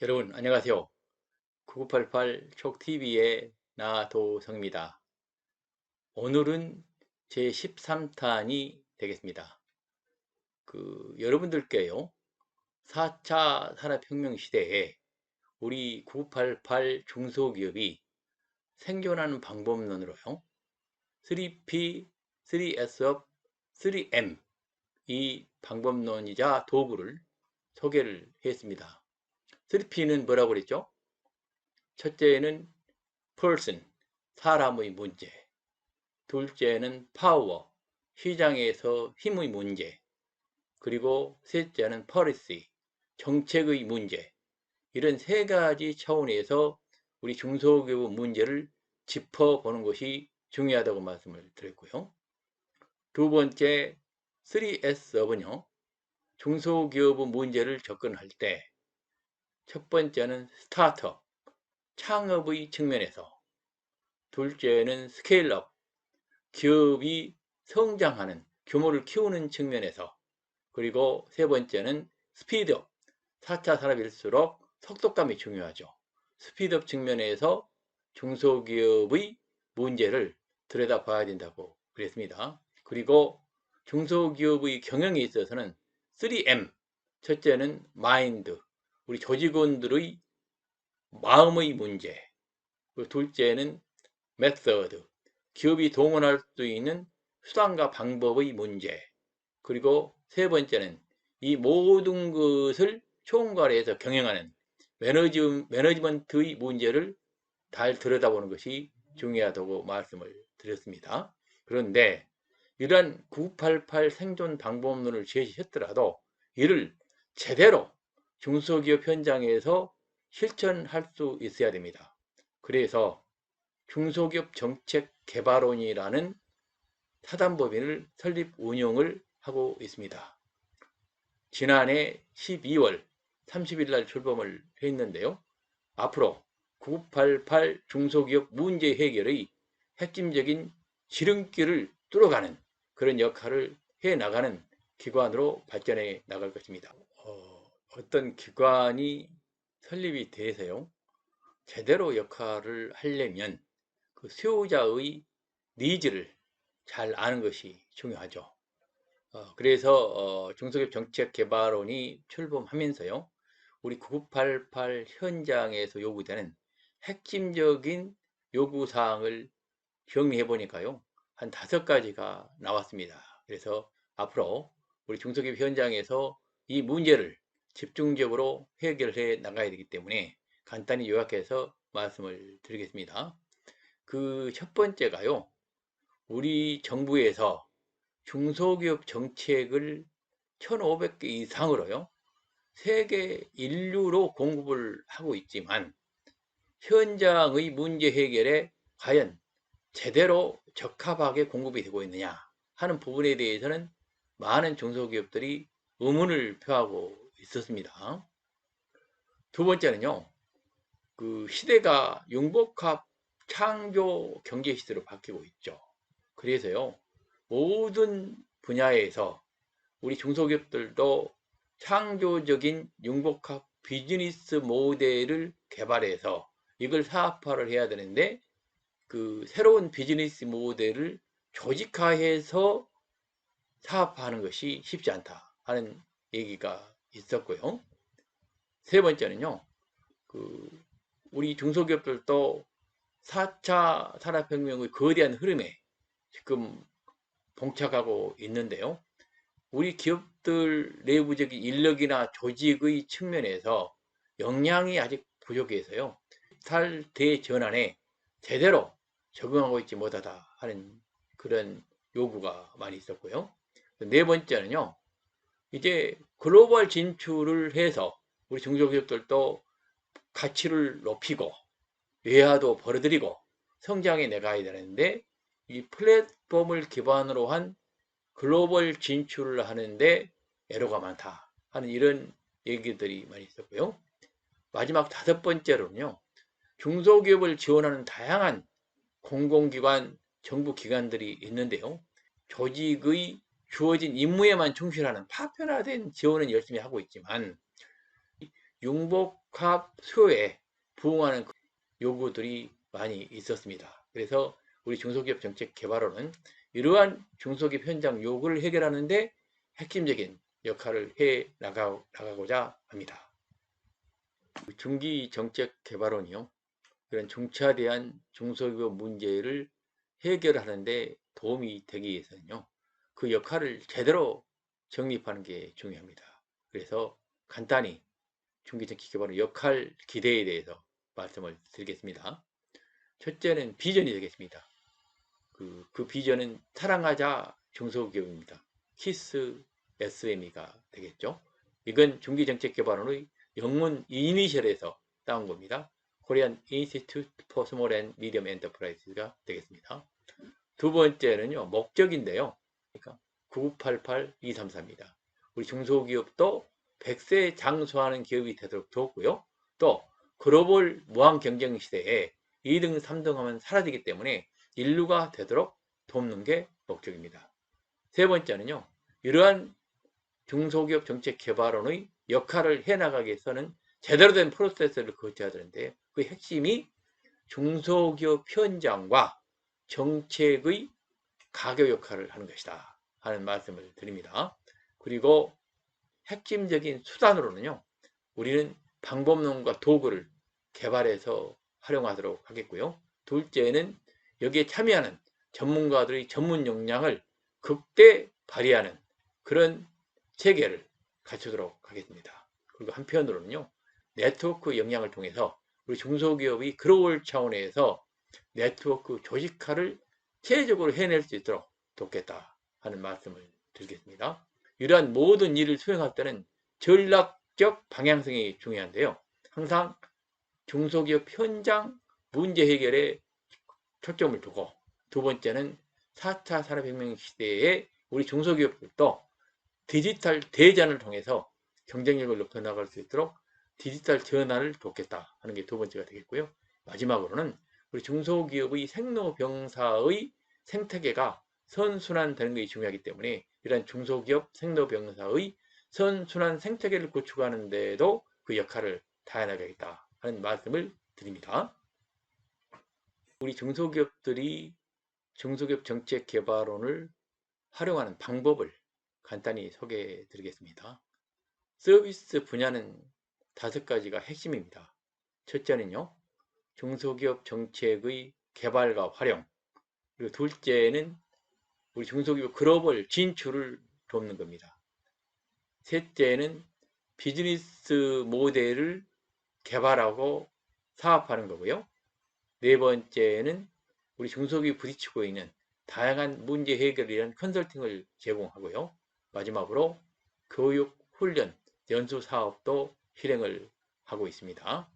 여러분 안녕하세요. 9988 촉TV의 나도성입니다. 오늘은 제 13탄이 되겠습니다. 여러분들께요. 4차 산업혁명 시대에 우리 9988 중소기업이 생존하는 방법론으로요. 3P, 3S업, 3M 이 방법론이자 도구를 소개를 했습니다. 3P는 뭐라고 그랬죠? 첫째는 person, 사람의 문제. 둘째는 파워, 시장에서 힘의 문제. 그리고 셋째는 policy, 정책의 문제. 이런 세 가지 차원에서 우리 중소기업 문제를 짚어보는 것이 중요하다고 말씀을 드렸고요. 두 번째, 3S업은요. 중소기업 문제를 접근할 때 첫 번째는 스타트업, 창업의 측면에서, 둘째는 스케일업, 기업이 성장하는, 규모를 키우는 측면에서, 그리고 세 번째는 스피드업, 4차 산업일수록 속도감이 중요하죠. 스피드업 측면에서 중소기업의 문제를 들여다봐야 된다고 그랬습니다. 그리고 중소기업의 경영에 있어서는 3M, 첫째는 마인드, 우리 조직원들의 마음의 문제, 둘째는 메서드, 기업이 동원할 수 있는 수단과 방법의 문제, 그리고 세 번째는 이 모든 것을 총괄해서 경영하는 매너지먼트의 문제를 잘 들여다보는 것이 중요하다고 말씀을 드렸습니다. 그런데 이러한 988 생존 방법론을 제시했더라도 이를 제대로 중소기업 현장에서 실천할 수 있어야 됩니다. 그래서 중소기업 정책 개발원이라는 사단법인을 설립 운영을 하고 있습니다. 지난해 12월 30일 날 출범을 했는데요. 앞으로 9988 중소기업 문제 해결의 핵심적인 지름길을 뚫어가는 그런 역할을 해나가는 기관으로 발전해 나갈 것입니다. 어떤 기관이 설립이 돼서요. 제대로 역할을 하려면 그 수요자의 니즈를 잘 아는 것이 중요하죠. 그래서 중소기업 정책개발원이 출범하면서요. 우리 9988 현장에서 요구되는 핵심적인 요구사항을 정리해 보니까요. 한 5가지가 나왔습니다. 그래서 앞으로 우리 중소기업 현장에서 이 문제를 집중적으로 해결해 나가야 되기 때문에 간단히 요약해서 말씀을 드리겠습니다. 그 첫 번째가요. 우리 정부에서 중소기업 정책을 1,500개 이상으로요. 세계 인류로 공급을 하고 있지만 현장의 문제 해결에 과연 제대로 적합하게 공급이 되고 있느냐 하는 부분에 대해서는 많은 중소기업들이 의문을 표하고 있었습니다. 두 번째는요. 그 시대가 융복합 창조 경제 시대로 바뀌고 있죠. 그래서요. 모든 분야에서 우리 중소기업들도 창조적인 융복합 비즈니스 모델을 개발해서 이걸 사업화를 해야 되는데 그 새로운 비즈니스 모델을 조직화해서 사업화하는 것이 쉽지 않다 하는 얘기가 있었고요. 세 번째는요. 그 우리 중소기업들도 4차 산업혁명의 거대한 흐름에 지금 봉착하고 있는데요. 우리 기업들 내부적인 인력이나 조직의 측면에서 역량이 아직 부족해서요. 디지털 대전환에 제대로 적응하고 있지 못하다 하는 그런 요구가 많이 있었고요. 네 번째는요. 이제 글로벌 진출을 해서 우리 중소기업들도 가치를 높이고 외화도 벌어들이고 성장해 나가야 되는데 이 플랫폼을 기반으로 한 글로벌 진출을 하는데 애로가 많다 하는 이런 얘기들이 많이 있었고요. 마지막 5번째로는요. 중소기업을 지원하는 다양한 공공기관, 정부기관들이 있는데요. 조직의 주어진 임무에만 충실하는 파편화된 지원은 열심히 하고 있지만 적합 수요에 부응하는 요구들이 많이 있었습니다. 그래서 우리 중소기업 정책개발원은 이러한 중소기업 현장 요구를 해결하는데 핵심적인 역할을 해 나가고자 합니다. 중기정책개발원이요, 그런 중차대한 중소기업 문제를 해결하는데 도움이 되기 위해서는요, 그 역할을 제대로 정립하는 게 중요합니다. 그래서 간단히 중기정책개발원 역할 기대에 대해서 말씀을 드리겠습니다. 첫째는 비전이 되겠습니다. 그 비전은 사랑하자 중소기업입니다. 키스 SME가 되겠죠. 이건 중기정책개발원의 영문 이니셜에서 따온 겁니다. Korean Institute for Small and Medium Enterprises가 되겠습니다. 두 번째는요, 목적인데요. 그러니까 9988-234입니다. 우리 중소기업도 100세 장수하는 기업이 되도록 돕고요. 또 글로벌 무한 경쟁 시대에 2등, 3등 하면 사라지기 때문에 인류가 되도록 돕는 게 목적입니다. 세 번째는요, 이러한 중소기업 정책개발원의 역할을 해나가기 위해서는 제대로 된 프로세스를 거쳐야 되는데, 그 핵심이 중소기업 현장과 정책의 가교 역할을 하는 것이다 하는 말씀을 드립니다. 그리고 핵심적인 수단으로는요, 우리는 방법론과 도구를 개발해서 활용하도록 하겠고요. 둘째는 여기에 참여하는 전문가들의 전문 역량을 극대 발휘하는 그런 체계를 갖추도록 하겠습니다. 그리고 한편으로는요, 네트워크 역량을 통해서 우리 중소기업이 글로벌 차원에서 네트워크 조직화를 체계적으로 해낼 수 있도록 돕겠다 하는 말씀을 드리겠습니다. 이러한 모든 일을 수행할 때는 전략적 방향성이 중요한데요. 항상 중소기업 현장 문제 해결에 초점을 두고, 두 번째는 4차 산업혁명 시대에 우리 중소기업들도 디지털 대전을 통해서 경쟁력을 높여나갈 수 있도록 디지털 전환을 돕겠다 하는 게 두 번째가 되겠고요. 마지막으로는 우리 중소기업의 생로병사의 생태계가 선순환되는 것이 중요하기 때문에 이러한 중소기업 생로병사의 선순환 생태계를 구축하는 데도 그 역할을 다해나가겠다 하는 말씀을 드립니다. 우리 중소기업들이 중소기업 정책개발원을 활용하는 방법을 간단히 소개해 드리겠습니다. 서비스 분야는 5가지가 핵심입니다. 첫째는요, 중소기업 정책의 개발과 활용, 그리고 둘째는 우리 중소기업 글로벌 진출을 돕는 겁니다. 셋째는 비즈니스 모델을 개발하고 사업하는 거고요. 네 번째는 우리 중소기업이 부딪히고 있는 다양한 문제 해결을 위한 컨설팅을 제공하고요. 마지막으로 교육, 훈련, 연수 사업도 실행을 하고 있습니다.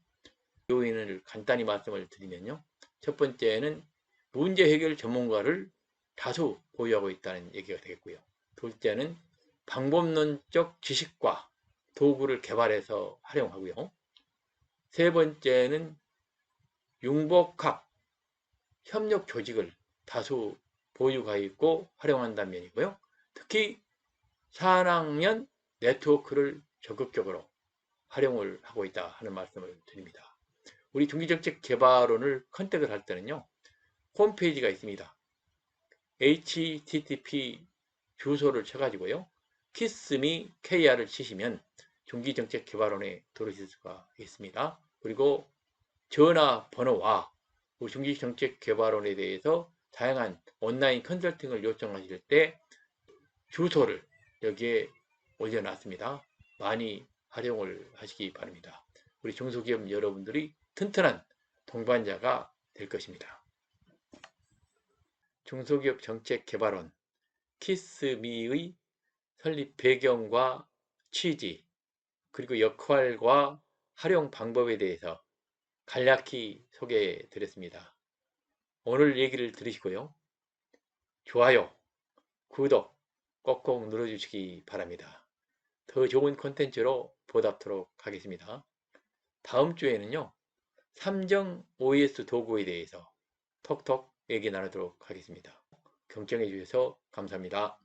요인을 간단히 말씀을 드리면요. 첫 번째는 문제 해결 전문가를 다수 보유하고 있다는 얘기가 되겠고요. 둘째는 방법론적 지식과 도구를 개발해서 활용하고요. 세 번째는 융복합 협력 조직을 다수 보유가 있고 활용한다는 면이고요. 특히 4학년 네트워크를 적극적으로 활용을 하고 있다 하는 말씀을 드립니다. 우리 중기정책개발원을 컨택을 할 때는요, 홈페이지가 있습니다. http 주소를 쳐가지고요, 키스미 KR을 치시면 중기정책개발원에 들어오실 수가 있습니다. 그리고 전화번호와 중기정책개발원에 대해서 다양한 온라인 컨설팅을 요청하실 때 주소를 여기에 올려놨습니다. 많이 활용을 하시기 바랍니다. 우리 중소기업 여러분들이 튼튼한 동반자가 될 것입니다. 중소기업 정책개발원 키스미의 설립 배경과 취지, 그리고 역할과 활용 방법에 대해서 간략히 소개해 드렸습니다. 오늘 얘기를 들으시고요, 좋아요, 구독 꼭꼭 눌러주시기 바랍니다. 더 좋은 콘텐츠로 보답토록 하겠습니다. 다음 주에는요, 삼정 OS 도구에 대해서 톡톡 얘기 나누도록 하겠습니다. 경청해 주셔서 감사합니다.